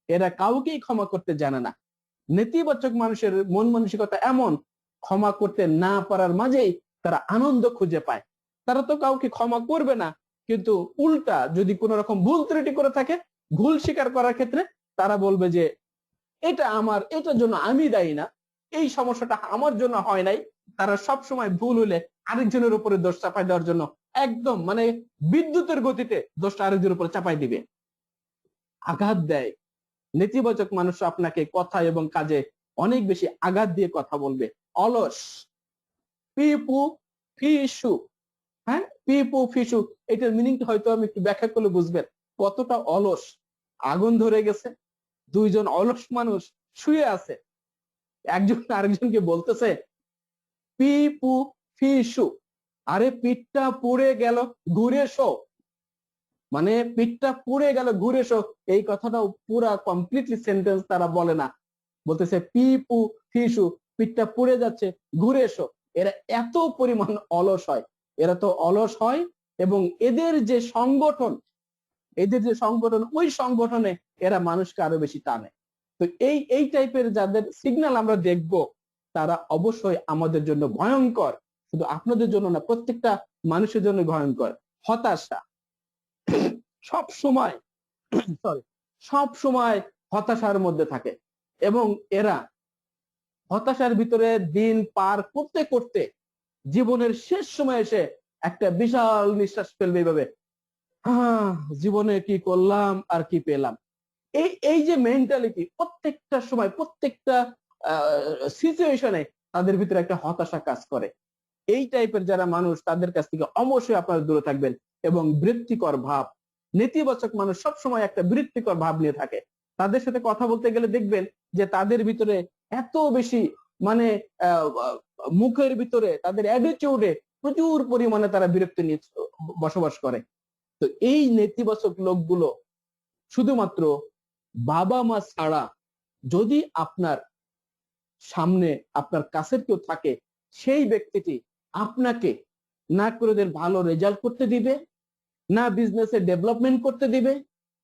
এরা কাউকেই ক্ষমা করতে জানে না। নেতিবাচক মানুষের মন মানসিকতা এমন, ক্ষমা করতে না পারার মাঝেই তারা আনন্দ খুঁজে পায়। তারা তো কাউকে ক্ষমা করবে না, কিন্তু উল্টা যদি কোন রকম ভুল ত্রুটি করে থাকে, ভুল স্বীকার করার ক্ষেত্রে তারা বলবে যে এটা আমার, এটার জন্য আমি দায়ী না, এই সমস্যাটা আমার জন্য হয় নাই। তারা সব সময় ভুল হলে আরেকজনের উপরে দোষ চাপাই দেওয়ার জন্য একদম মানে বিদ্যুতের গতিতে দোষটা আরেকজনের উপরে চাপাই দিবে, আঘাত দেয়। নেতিবাচক মানুষ আপনাকে কথা এবং কাজে অনেক বেশি আঘাত দিয়ে কথা বলবে। অলস, পিপু ফিসু, হ্যাঁ পিপু ফিসু, এটার মিনিংটা হয়তো আমি একটু ব্যাখ্যা করলে বুঝবেন কতটা অলস। আগুন ধরে গেছে, দুইজন অলস মানুষ শুয়ে আছে, একজন আরেকজনকে বলতেছে পিপু ফিসু, আরে পিঠটা পুড়ে গেল ঘুরে শো, মানে পিঠটা পুড়ে গেল ঘুরে এসো। এই কথাটাও পুরা কমপ্লিটলি সেন্টেন্স তারা বলে না, বলতেছে পিপু ফিসু, পিঠটা পুড়ে যাচ্ছে ঘুরে এসো। এরা এত পরিমাণ অলস হয়, এরা তো অলস হয়। এবং এদের যে সংগঠন, ওই সংগঠনে এরা মানুষকে আরো বেশি টানে। তো এই টাইপের যাদের সিগন্যাল আমরা দেখব, তারা অবশ্যই আমাদের জন্য ভয়ঙ্কর। শুধু আপনাদের জন্য না, প্রত্যেকটা মানুষের জন্য ভয়ঙ্কর। হতাশা, সব সময় হতাশার মধ্যে থাকে এবং এরা হতাশার ভিতরে দিন পার করতে করতে জীবনের শেষ সময় এসে একটা বিশাল নিঃশ্বাস ফেলবে এইভাবে, জীবনে কি করলাম আর কি পেলাম। এই যে মেন্টালিটি, প্রত্যেকটা সময় প্রত্যেকটা সিচুয়েশনে তাদের ভিতরে একটা হতাশা কাজ করে। এই টাইপের যারা মানুষ, তাদের কাছ থেকে অবশ্যই আপনারা দূরে থাকবেন। এবং বৃত্তিকর ভাব, নেতিবাচক মানুষ সবসময় একটা বৃত্তিকর ভাব নিয়ে থাকে। তাদের সাথে কথা বলতে গেলে দেখবেন যে তাদের ভিতরে এত বেশি মানে মুখের ভিতরে তাদের অ্যাটিটিউডে প্রচুর পরিমাণে তারা বিরক্তি নিয়ে বসবাস করে। তো এই নেতিবাচক লোকগুলো শুধুমাত্র বাবা মা ছাড়া যদি আপনার সামনে আপনার কাছের কেউ থাকে, সেই ব্যক্তিটি আপনাকে না করে ভালো রেজাল্ট করতে দিবে, না বিজনেসে ডেভেলপমেন্ট করতে দিবে,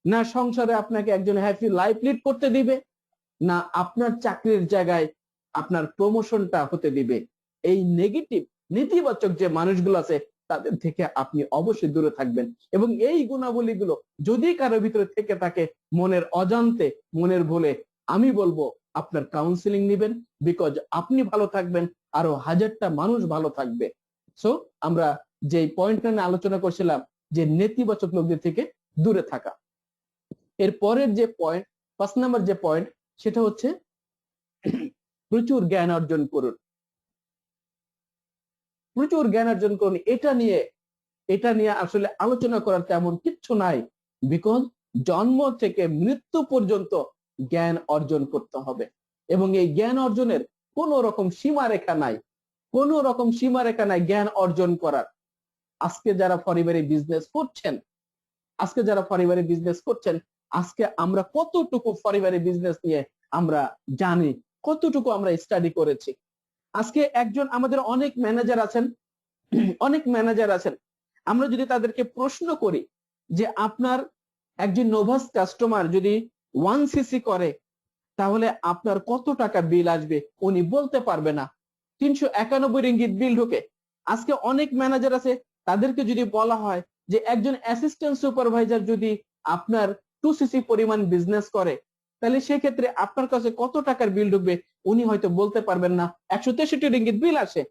না সংসারে আপনাকে একজন হ্যাপি লাইফ লিড করতে দিবে, না আপনার চাকরির জায়গায় আপনার প্রমোশনটা হতে দিবে। এই নেগেটিভ নেতিবাচক যে মানুষগুলো আছে, তাদের থেকে আপনি অবশ্যই দূরে থাকবেন। এবং এই গুণাবলীগুলো যদি কারো ভিতরে থেকে থাকে মনের অজান্তে, মনের ভুলে, আমি বলবো আপনার কাউন্সিলিং নেবেন। বিকজ আপনি ভালো থাকবেন, আরো হাজারটা মানুষ ভালো থাকবে। সো আমরা যে পয়েন্টটা নিয়ে আলোচনা করছিলাম, যে নেতিবাচক লোকদের থেকে দূরে থাকা, এর পরের যে পয়েন্ট, 5 নাম্বার যে পয়েন্ট, সেটা হচ্ছে প্রচুর জ্ঞান অর্জন করুন। প্রচুর জ্ঞান অর্জন করুন। এটা নিয়ে আসলে আলোচনা করার তেমন কিচ্ছু নাই। বিকজ জন্ম থেকে মৃত্যু পর্যন্ত জ্ঞান অর্জন করতে হবে এবং এই জ্ঞান অর্জনের কোনো রকম সীমারেখা নাই, কোনো রকম সীমারেখা নাই জ্ঞান অর্জন করার। আজকে যারা পারিবারিক বিজনেস করছেন, আজকে আমরা কতটুকু পারিবারিক বিজনেস নিয়ে আমরা জানি, কতটুকু আমরা স্টাডি করেছি। আজকে একজন আমাদের অনেক ম্যানেজার আছেন, আমরা যদি তাদেরকে প্রশ্ন করি যে আপনার একজন নোভাস কাস্টমার যদি 1cc করে তাহলে আপনার কত টাকা বিল আসবে, উনি বলতে পারবে না। 391 রিঙ্গিত বিল ঢোকে। আজকে অনেক ম্যানেজার আছে, তাদেরকে যদি বলা হয় যে একজন অ্যাসিস্ট্যান্ট সুপারভাইজার যদি আপনার 2cc পরিমাণ বিজনেস করে তাহলে সেক্ষেত্রে আপনার কাছে কত টাকার বিল ঢুকবে উনি হয়তো বলতে পারবেন না। 163 রিঙ্গিত বিল আসে।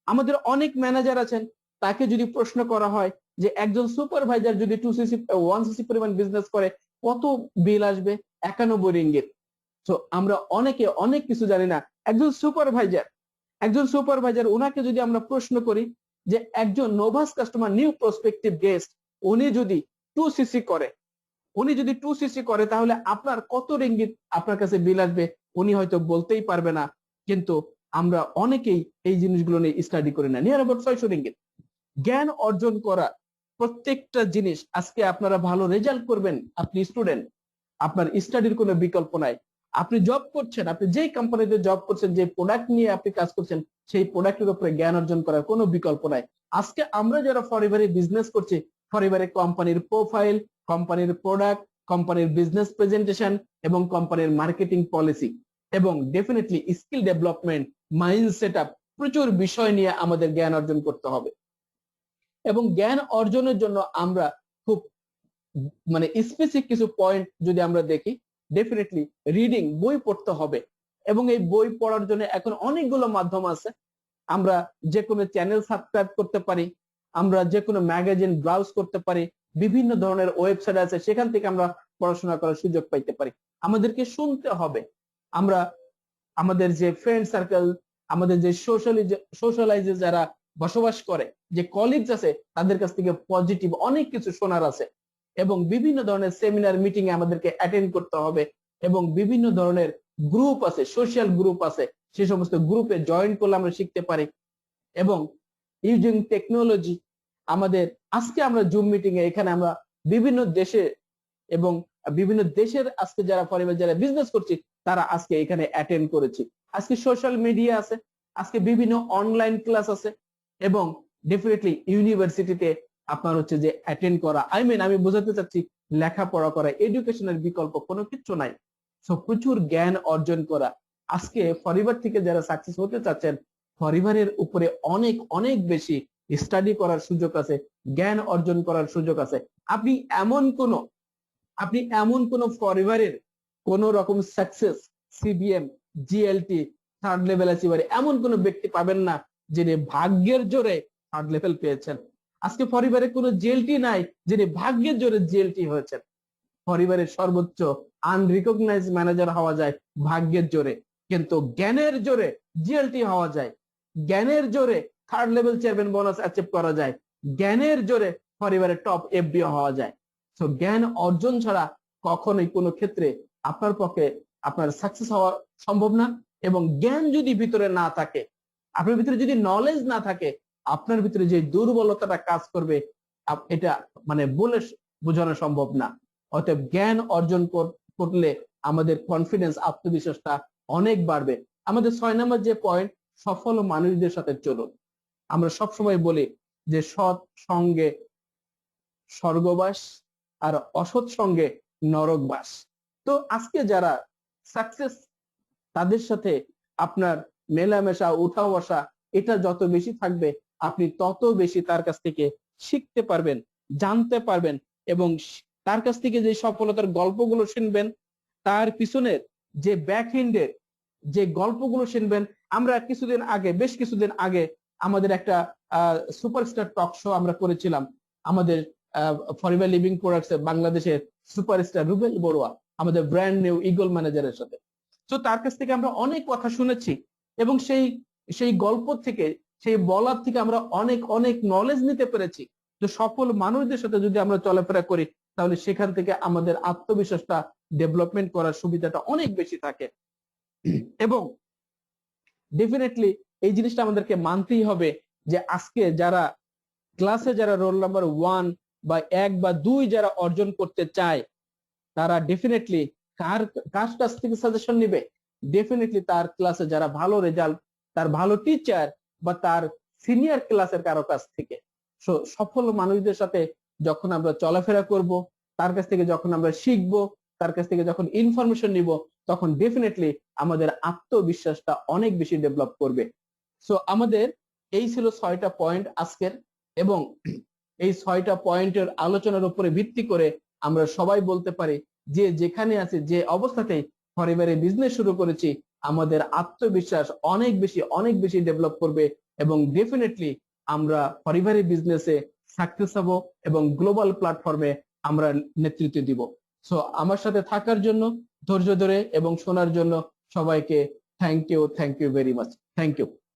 আমাদের অনেক ম্যানেজার আছেন, তাকে যদি প্রশ্ন করা হয় যে একজন সুপারভাইজার যদি 2cc 1cc পরিমাণ বিজনেস করে কত বিল আসবে, 91 রিঙ্গিত। তো আমরা অনেকে অনেক কিছু জানি না। একজন সুপারভাইজার ওনাকে যদি আমরা প্রশ্ন করি যে একজন Nova's customer new prospective guest উনি যদি 2cc করে তাহলে আপনার কত রিঙ্গিত আপনার কাছে বিল আসবে উনি হয়তো বলতেই পারবে না। কিন্তু আমরা অনেকেই এই জিনিসগুলো নিয়ে স্টাডি করি না। Near about 600 ringgit. জ্ঞান অর্জন করা প্রত্যেকটা জিনিস, আজকে আপনারা ভালো রেজাল্ট করবেন, আপনি স্টুডেন্ট, আপনার স্টাডির কোনো বিকল্প নাই। আপনি জব করছেন, আপনি যেই কোম্পানিতে জব করছেন, যে প্রোডাক্ট নিয়ে আপনি কাজ করছেন সেই প্রোডাক্টের উপরে জ্ঞান অর্জন করার কোনো বিকল্প নাই। আজকে আমরা যারা ফরএভারে বিজনেস করছি, ফরএভারে কোম্পানির প্রোফাইল, কোম্পানির প্রোডাক্ট, কোম্পানির বিজনেস প্রেজেন্টেশন এবং কোম্পানির মার্কেটিং পলিসি এবং definitely skill development, mind setup, প্রচুর বিষয় নিয়ে আমাদের জ্ঞান অর্জন করতে হবে। এবং জ্ঞান অর্জনের জন্য আমরা খুব মানে স্পেসিফিক কিছু পয়েন্ট যদি আমরা দেখি, ডেফিনেটলি রিডিং, বই পড়তে হবে। এবং এই বই পড়ার জন্য এখন অনেকগুলো মাধ্যম আছে। আমরা যে কোনো চ্যানেল সাবস্ক্রাইব করতে পারি, আমরা যে কোনো ম্যাগাজিন ব্রাউজ করতে পারি, বিভিন্ন ধরনের ওয়েবসাইট আছে সেখান থেকে আমরা পড়াশোনা করার সুযোগ পাইতে পারি। আমাদেরকে শুনতে হবে। আমরা আমাদের যে ফ্রেন্ড সার্কেল, আমাদের যে সোশ্যালাইজে যারা বসবাস করে, যে কলিগস আছে, তাদের কাছ থেকে পজিটিভ অনেক কিছু শোনার আছে। এবং বিভিন্ন ধরনের সেমিনার মিটিং এ আমাদেরকে অ্যাটেন্ড করতে হবে। এবং বিভিন্ন ধরনের গ্রুপ আছে, সোশ্যাল গ্রুপ আছে, সেই সমস্ত গ্রুপে জয়েন করলে আমরা শিখতে পারি। এবং ইউজিং টেকনোলজি, আমাদের আজকে আমরা জুম মিটিং এ এখানে আমরা বিভিন্ন দেশে এবং বিভিন্ন দেশের আজকে যারা ফরএভার যারা বিজনেস করছি তারা আজকে এখানে অ্যাটেন্ড করেছি। আজকে সোশ্যাল মিডিয়া আছে, আজকে বিভিন্ন অনলাইন ক্লাস আছে এবং ডেফিনেটলি ইউনিভার্সিটিতে আপনার হচ্ছে যে অ্যাটেন্ড করা, আমি বোঝাতে চাচ্ছি লেখাপড়া করা, এডুকেশনের বিকল্প কোনো কিছু নাই। সো প্রচুর জ্ঞান অর্জন করা। আজকে ফরএভার থেকে যারা সাকসেস হতে চাচ্ছেন, ফরএভারের উপরে অনেক অনেক বেশি স্টাডি করার সুযোগ আছে, জ্ঞান অর্জন করার সুযোগ আছে। আপনি এমন কোন ফরএভারের কোন রকম success, CBM, GLT, third level achiever এমন কোন ব্যক্তি পাবেন না যিনি ভাগ্যের জোরে থার্ড লেভেল পেয়েছেন। আজকে ফরএভারে কোনো জিএলটি নাই যিনি ভাগ্যের জোরে জিএলটি হয়েছেন। ফরএভারের সর্বোচ্চ আনরিকগনাইজ ম্যানেজার হওয়া যায় ভাগ্যের জোরে, কিন্তু জ্ঞানের জোরে জিএলটি হওয়া যায়। জ্ঞানের জোরে third level chairman bonus achieve করা যায়। জ্ঞানের জোরে ফরএভারের টপ এফডিও হওয়া যায়। তো জ্ঞান অর্জন ছাড়া কখনোই কোনো ক্ষেত্রে আপনার পক্ষে আপনার সাকসেস হওয়া সম্ভব না। এবং জ্ঞান যদি ভিতরে না থাকে, আপনার ভিতরে যদি নলেজ না থাকে, আপনার ভিতরে যে দুর্বলতাটা কাজ করবে এটা মানে বলে বোঝানো সম্ভব না। অতএব জ্ঞান অর্জন করলে আমাদের কনফিডেন্স, আত্মবিশ্বাসটা অনেক বাড়বে। আমাদের 6 নম্বর যে পয়েন্ট, সফল মানুষদের সাথে চলুন। আমরা সবসময় বলি যে সৎ সঙ্গে স্বর্গবাস আর অসৎ সঙ্গে নরকবাস। তো আজকে যারা সাকসেস, তাদের সাথে আপনার মেলামেশা, উঠা বসা এটা যত বেশি থাকবে, আপনি তত বেশি তার কাছ থেকে শিখতে পারবেন, জানতে পারবেন এবং তার কাছ থেকে যে সফলতার গল্পগুলো শুনবেন, তার পিছনের যে ব্যাকএন্ডের যে গল্পগুলো শুনবেন। আমরা বেশ কিছুদিন আগে আমাদের একটা সুপারস্টার টক শো আমরা করেছিলাম আমাদের ফরএভার লিভিং প্রোডাক্টস বাংলাদেশের সুপারস্টার রুবেল বড়ুয়া, আমাদের ব্র্যান্ড নিউ ইগল ম্যানেজারের সাথে। তো তার কাছ থেকে আমরা অনেক কথা শুনেছি এবং সেই গল্প থেকে, সেই বলার থেকে আমরা অনেক অনেক নলেজ নিতে পেরেছি। তো সফল মানুষদের সাথে যদি আমরা চলাফেরা করি তাহলে সেখান থেকে আমাদের আত্মবিশ্বাসটা ডেভেলপমেন্ট করার সুবিধাটা অনেক বেশি থাকে। এবং ডেফিনেটলি এই জিনিসটা আমাদেরকে মানতেই হবে যে আজকে যারা ক্লাসে যারা রোল নাম্বার 1 বা 1 বা 2 যারা অর্জন করতে চায়, তারা ডেফিনেটলি কার কাছ থেকে সাজেশন নিবে? ডেফিনেটলি তার ক্লাসে যারা ভালো রেজাল্ট, তার ভালো টিচার বা তার সিনিয়র ক্লাসের কারো কাছ থেকে। সফল মানুষদের সাথে যখন আমরা চলাফেরা করব, তার কাছ থেকে যখন আমরা শিখবো, তার কাছ থেকে যখন ইনফরমেশন নিব, তখন ডেফিনেটলি আমাদের আত্মবিশ্বাসটা অনেক বেশি ডেভেলপ করবে। সো আমাদের এই ছিল 6টা পয়েন্ট আজকের, এবং এই 6টা পয়েন্টের আলোচনার উপরে ভিত্তি করে আমরা সবাই বলতে পারি যে যেখানে আছে, যে অবস্থাতেই পরিবারে বিজনেস শুরু করেছি, আমাদের আত্মবিশ্বাস অনেক বেশি ডেভেলপ করবে এবং ডেফিনেটলি আমরা পরিবারের বিজনেসে সাকসেস হব এবং গ্লোবাল প্ল্যাটফর্মে আমরা নেতৃত্ব দিব। সো আমার সাথে থাকার জন্য, ধৈর্য ধরে এবং শোনার জন্য সবাইকে thank you very much. Thank you.